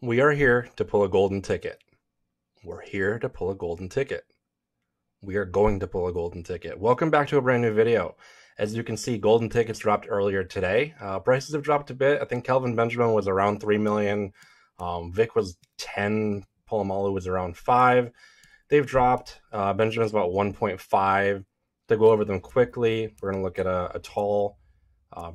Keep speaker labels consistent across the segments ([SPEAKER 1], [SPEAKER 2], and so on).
[SPEAKER 1] We are here to pull a golden ticket. We're here to pull a golden ticket. We are going to pull a golden ticket. Welcome back to a brand new video. As you can see, golden tickets dropped earlier today. Prices have dropped a bit. I think Kelvin Benjamin was around 3 million. Vic was 10. Polamalu was around 5. They've dropped. Benjamin's about 1.5. To go over them quickly, we're going to look at a tall,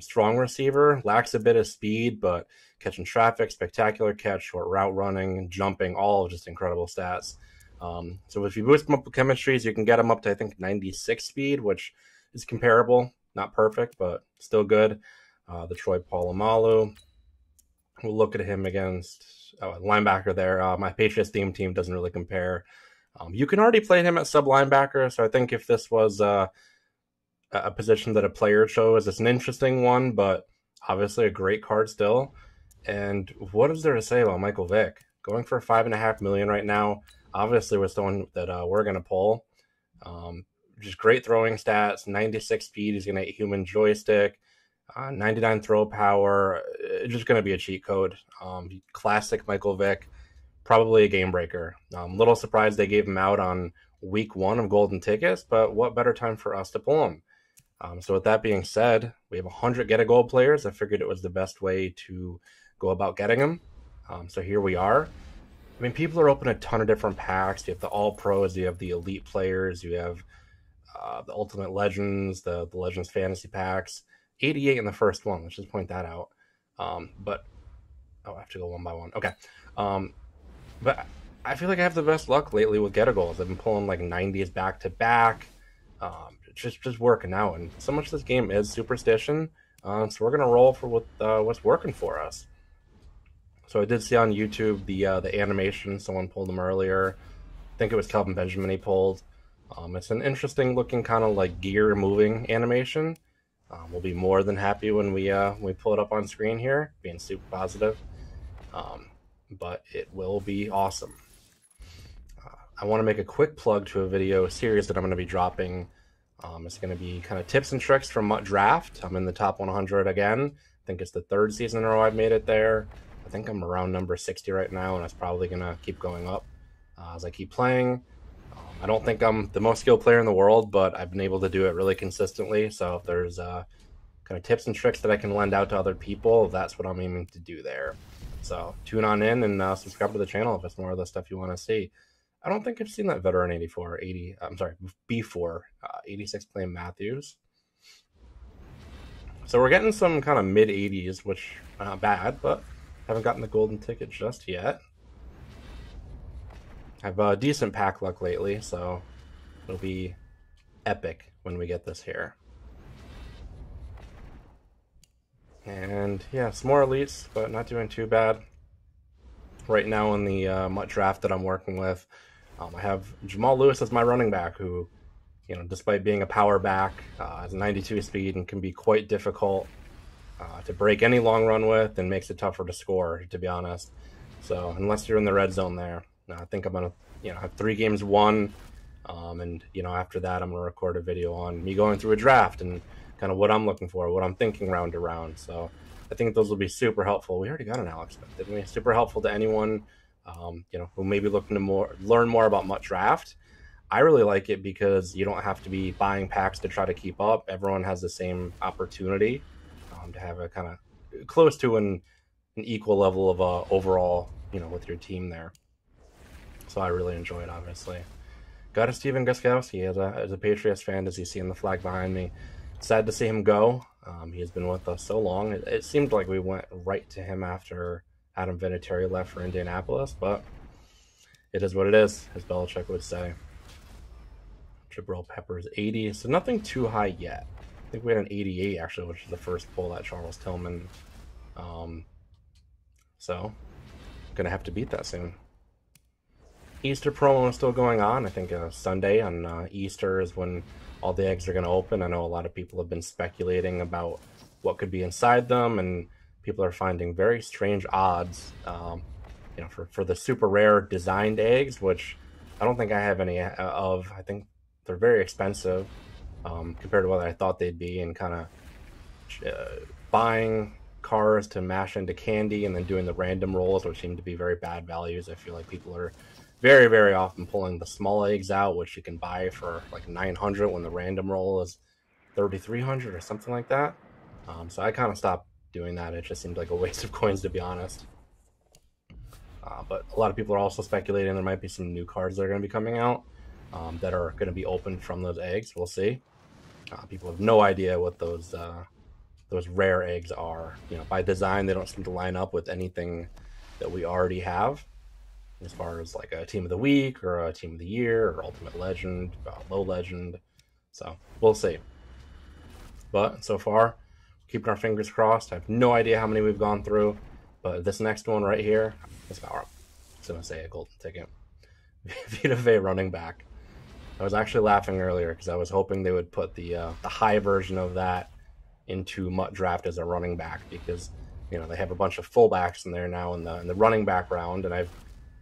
[SPEAKER 1] strong receiver. Lacks a bit of speed, but catching traffic, spectacular catch, short route running, jumping, all just incredible stats. So if you boost them up with chemistries, you can get them up to, I think, 96 speed, which is comparable. Not perfect, but still good. The Troy Polamalu. We'll look at him against linebacker there. My Patriots team doesn't really compare. You can already play him at sub linebacker, so I think if this was a position that a player chose, it's an interesting one, but obviously a great card still. And what is there to say about Michael Vick? Going for $5.5 million right now, obviously with someone that we're going to pull. Just great throwing stats, 96 speed, he's going to human joystick, 99 throw power, just going to be a cheat code. Classic Michael Vick, probably a game breaker. Little surprised they gave him out on week 1 of golden tickets, but what better time for us to pull him? So with that being said, we have 100 get a gold players. I figured it was the best way to go about getting them. So here we are. I mean, people are opening a ton of different packs. You have the all pros, you have the elite players, you have the ultimate legends, the legends fantasy packs. 88 in the first one. Let's just point that out. But I have to go one by one. Okay. But I feel like I have the best luck lately with get a goals. I've been pulling like 90s back to back. Just working out, and so much of this game is superstition. So we're gonna roll for what's working for us. So I did see on YouTube the animation. Someone pulled them earlier. I think it was Kelvin Benjamin he pulled. It's an interesting looking kind of like gear moving animation. We'll be more than happy when we pull it up on screen here, being super positive. But it will be awesome. I want to make a quick plug to a video series that I'm going to be dropping. It's going to be kind of tips and tricks from Mutt Draft. I'm in the top 100 again. I think it's the 3rd season in a row I've made it there. I think I'm around number 60 right now, and it's probably going to keep going up as I keep playing. I don't think I'm the most skilled player in the world, but I've been able to do it really consistently. So if there's kind of tips and tricks that I can lend out to other people, that's what I'm aiming to do there. So tune on in and subscribe to the channel if it's more of the stuff you want to see. I don't think I've seen that veteran 84, 80. I'm sorry, B4, 86 playing Matthews. So we're getting some kind of mid 80s, which not bad, but haven't gotten the golden ticket just yet. I have a decent pack luck lately, so it'll be epic when we get this here. And yeah, some more elites, but not doing too bad. Right now in the Mutt Draft that I'm working with, I have Jamal Lewis as my running back, who, despite being a power back, has 92 speed and can be quite difficult to break any long run with, and makes it tougher to score, to be honest. So unless you're in the red zone there, I think I'm gonna, have 3 games won, and after that I'm gonna record a video on me going through a draft and kind of what I'm looking for, what I'm thinking round to round. So I think those will be super helpful. We already got an Alex Smith, didn't we? Super helpful to anyone, who may be looking to learn more about Mutt Draft. I really like it because you don't have to be buying packs to try to keep up. Everyone has the same opportunity to have a kind of close to an equal level of overall, with your team there. So I really enjoy it, obviously. Got a Steven Gostkowski as a Patriots fan, as you see in the flag behind me. Sad to see him go. He has been with us so long. It seemed like we went right to him after Adam Vinatieri left for Indianapolis, but it is what it is, as Belichick would say. Jabril Peppers 80, so nothing too high yet. I think we had an 88 actually, which is the first pull at Charles Tillman. So gonna have to beat that soon. Easter promo is still going on. I think Sunday on Easter is when all the eggs are going to open. I know a lot of people have been speculating about what could be inside them, and people are finding very strange odds, for the super rare designed eggs, which I don't think I have any of. I think they're very expensive compared to what I thought they'd be, and kind of buying cars to mash into candy and then doing the random rolls, which seem to be very bad values. I feel like people are very, very often pulling the small eggs out, which you can buy for like 900 when the random roll is 3,300 or something like that. So I kind of stopped doing that. It just seemed like a waste of coins, to be honest. But a lot of people are also speculating there might be some new cards that are going to be coming out that are going to be opened from those eggs. We'll see. People have no idea what those rare eggs are. You know, by design, they don't seem to line up with anything that we already have, as far as like a team of the week or a team of the year or ultimate legend, low legend. So we'll see. But so far, keeping our fingers crossed. I have no idea how many we've gone through, but this next one right here, this power up. I was going to say a golden ticket. Vita Vea running back. I was actually laughing earlier because I was hoping they would put the high version of that into Mutt Draft as a running back, because you know they have a bunch of fullbacks in there now in the running back round, and I've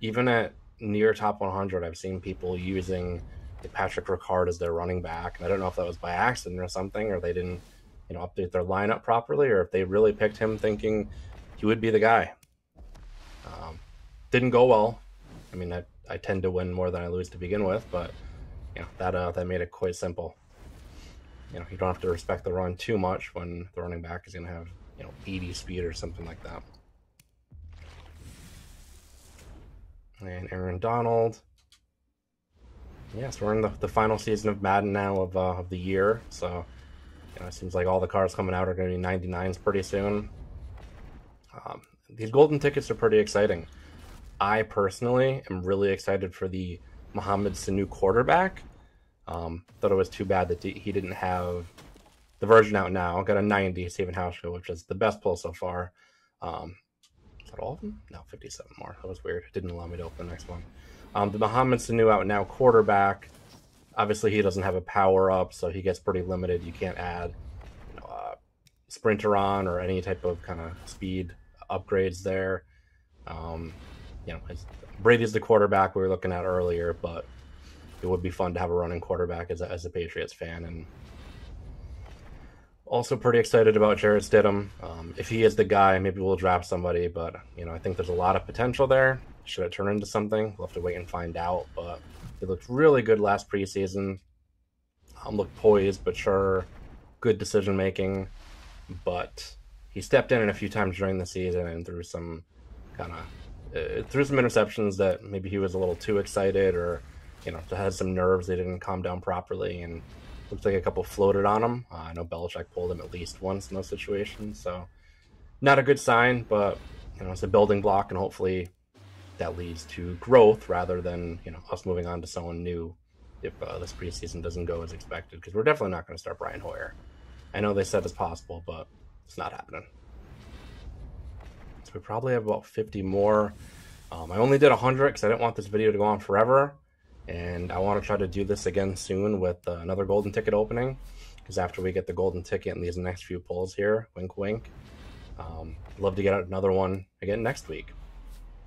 [SPEAKER 1] even at near top 100 I've seen people using Patrick Ricard as their running back, and I don't know if that was by accident or something, or they didn't update their lineup properly, or if they really picked him thinking he would be the guy. Didn't go well. I mean, I tend to win more than I lose to begin with, but that made it quite simple. You don't have to respect the run too much when the running back is going to have 80 speed or something like that. And Aaron Donald. Yes, we're in the final season of Madden now of the year, so it seems like all the cards coming out are going to be 99s pretty soon. These golden tickets are pretty exciting. I personally am really excited for the Mohamed Sanu quarterback. Thought it was too bad that he didn't have the version out now. Got a 90 Stephen Hauschka, which is the best pull so far. Is that all of them? No, 57 more. That was weird. It didn't allow me to open the next one. The Mohamed Sanu out now quarterback. Obviously, he doesn't have a power up, so he gets pretty limited. You can't add sprinter on or any type of kind of speed upgrades there. Brady's the quarterback we were looking at earlier, but it would be fun to have a running quarterback as a Patriots fan. And also pretty excited about Jarrett Stidham. If he is the guy, maybe we'll draft somebody, but I think there's a lot of potential there. Should it turn into something? We'll have to wait and find out, but he looked really good last preseason. Looked poised, but sure, good decision making, but he stepped in a few times during the season and threw some interceptions that maybe he was a little too excited, or had some nerves. They didn't calm down properly, and looks like a couple floated on him. I know Belichick pulled him at least once in those situations, so not a good sign, but it's a building block, and hopefully that leads to growth rather than us moving on to someone new if this preseason doesn't go as expected, because we're definitely not going to start Brian Hoyer. I know they said it's possible, but it's not happening. So we probably have about 50 more. I only did 100 because I didn't want this video to go on forever, and I want to try to do this again soon with another golden ticket opening, because after we get the golden ticket in these next few pulls here, wink wink, I'd love to get another one again next week.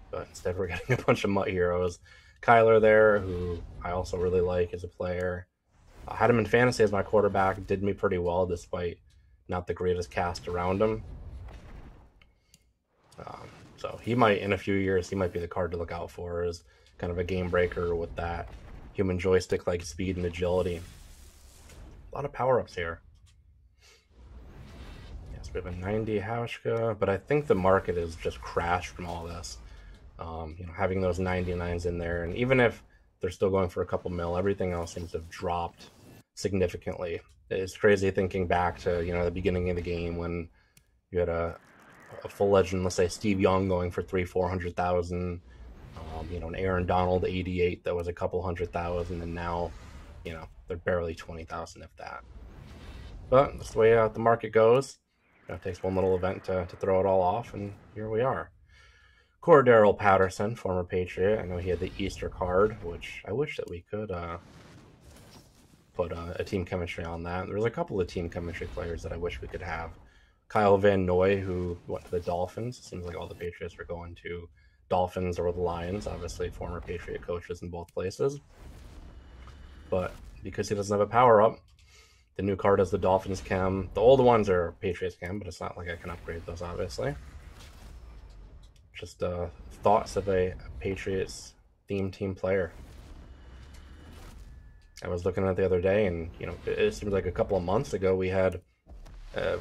[SPEAKER 1] But instead we're getting a bunch of Mutt heroes. Kyler there, who I also really like as a player. I had him in fantasy as my quarterback, did me pretty well despite not the greatest cast around him. So he might, in a few years, he might be the card to look out for as kind of a game breaker with that human joystick-like speed and agility. A lot of power-ups here. Yes, we have a 90 Hauschka, but I think the market has just crashed from all this. Having those 99s in there, and even if they're still going for a couple mil, everything else seems to have dropped significantly. It's crazy thinking back to the beginning of the game when you had a full legend, let's say Steve Young, going for 300,000-400,000. An Aaron Donald 88 that was a couple 100,000, and now they're barely 20,000 if that. But that's the way the market goes. It takes one little event to throw it all off, and here we are. Cordero Patterson, former Patriot. I know he had the Easter card, which I wish that we could put a team chemistry on that. There's a couple of team chemistry players that I wish we could have. Kyle Van Noy, who went to the Dolphins. It seems like all the Patriots are going to Dolphins or the Lions. Obviously, former Patriot coaches in both places. But because he doesn't have a power-up, The new card is the Dolphins chem. The old ones are Patriots chem, but it's not like I can upgrade those, obviously. Just thoughts of a Patriots theme team player. I was looking at it the other day, and it seems like a couple of months ago we had,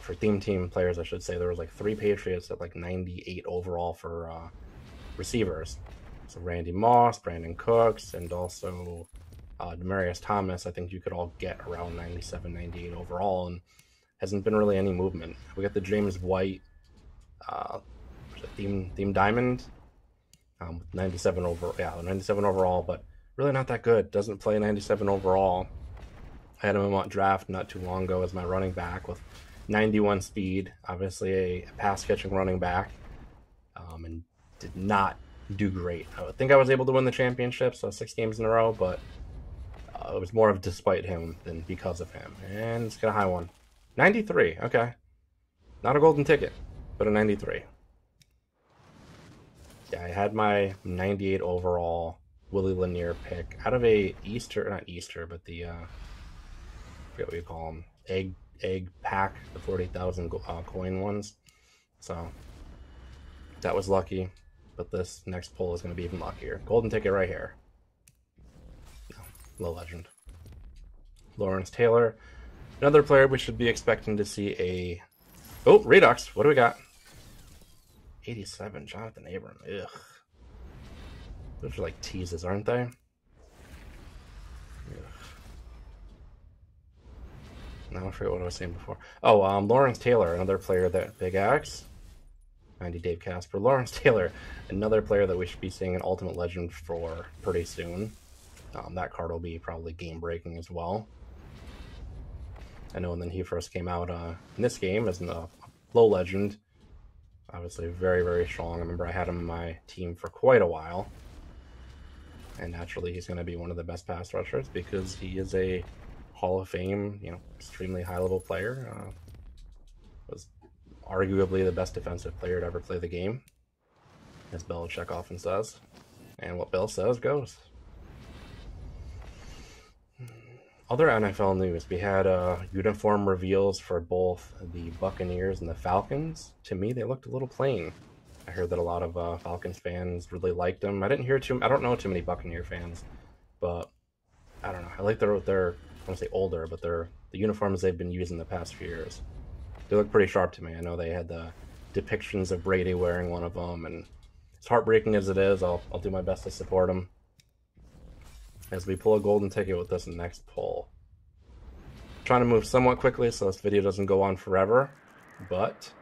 [SPEAKER 1] for theme team players, I should say, there was like 3 Patriots at like 98 overall for receivers. So Randy Moss, Brandon Cooks, and also Demaryius Thomas. I think you could all get around 97, 98 overall, and hasn't been really any movement. We got the James White theme diamond, 97 overall, but really not that good. Doesn't play 97 overall. I had him in my draft not too long ago as my running back with 91 speed, obviously a pass catching running back, and did not do great. I think I was able to win the championship, so 6 games in a row, but it was more of despite him than because of him. And it's got a high one. 93, okay. Not a golden ticket, but a 93. Yeah, I had my 98 overall Willie Lanier pick out of a not Easter, but the, I forget what you call them, egg pack, the 40,000 coin ones. So that was lucky, but this next pull is going to be even luckier. Golden ticket right here. No, low legend. Lawrence Taylor, another player we should be expecting to see a... Oh, Redux, what do we got? 87, Jonathan Abram, ugh. Those are like teases, aren't they? Ugh. Now I forget what I was saying before. Oh, Lawrence Taylor, another player that Big X. 90 Dave Casper. Lawrence Taylor, another player that we should be seeing an Ultimate Legend for pretty soon. That card will be probably game breaking as well. I know when he first came out in this game as a low legend, obviously very, very strong. I remember I had him in my team for quite a while. And naturally, he's going to be one of the best pass rushers because he is a Hall of Fame, extremely high-level player. Was arguably the best defensive player to ever play the game, as Belichick often says. And what Bill says goes. Other NFL news, we had uniform reveals for both the Buccaneers and the Falcons. To me, they looked a little plain. I heard that a lot of Falcons fans really liked them. I don't know too many Buccaneer fans, but I don't know. I like their I want to say older, but the uniforms they've been using the past few years. They look pretty sharp to me. I know they had the depictions of Brady wearing one of them, and as heartbreaking as it is, I'll do my best to support them. As we pull a golden ticket with this next pull. I'm trying to move somewhat quickly so this video doesn't go on forever, but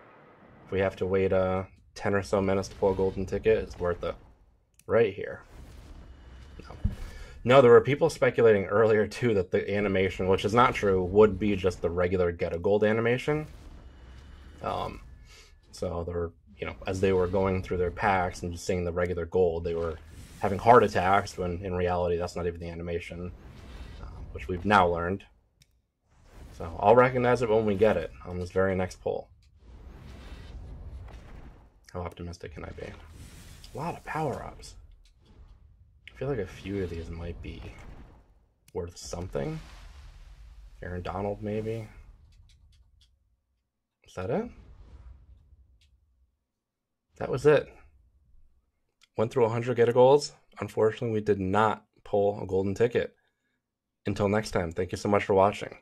[SPEAKER 1] if we have to wait 10 or so minutes to pull a golden ticket, it's worth it. Right here. No, there were people speculating earlier too that the animation, which is not true, would be just the regular get a gold animation. So they're, as they were going through their packs and just seeing the regular gold, they were having heart attacks when in reality that's not even the animation, which we've now learned. So I'll recognize it when we get it on this very next pull. How optimistic can I be? A lot of power-ups. I feel like a few of these might be worth something. Aaron Donald, maybe. Is that it? That was it. Went through 100 get a goals. Unfortunately, we did not pull a golden ticket. Until next time, thank you so much for watching.